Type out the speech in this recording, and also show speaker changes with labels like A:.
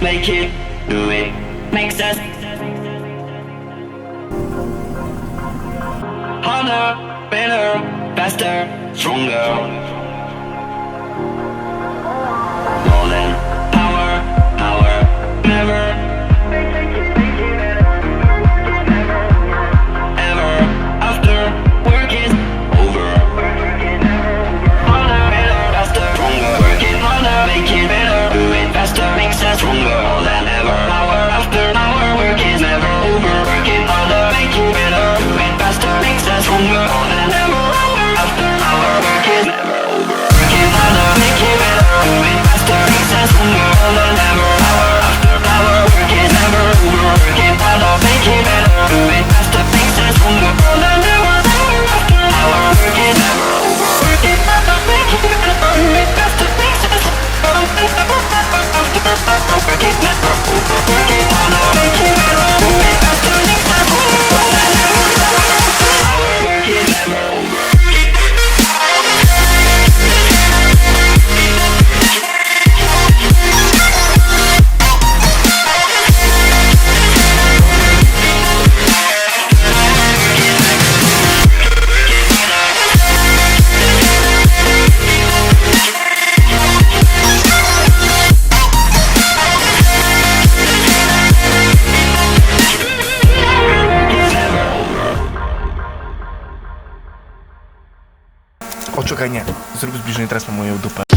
A: make it, do it, makes us harder, better, faster, stronger. More than power, power, never, ever, after work is over. Harder, better, faster, stronger. Working harder, make it better, do it faster, makes us stronger. More than ever, hour after hour, work is never over. Working harder, make it better, do it faster, makes us stronger. More than ever, hour after hour, work is never over. Working harder, make it better, do it faster, makes us stronger. More than ever, hour after hour, work is never over. Working harder, make it better, do it faster, makes us stronger. More than ever, hour after hour, work is never over. Working harder, make it better, do it faster, makes us stronger. More than ever, hour after hour, work is never over. Working harder, make it better, do it faster, makes us stronger. More than ever, hour after hour, work is never over.
B: O, czekaj, nie. Zrób zbliżenie teraz na moją dupę.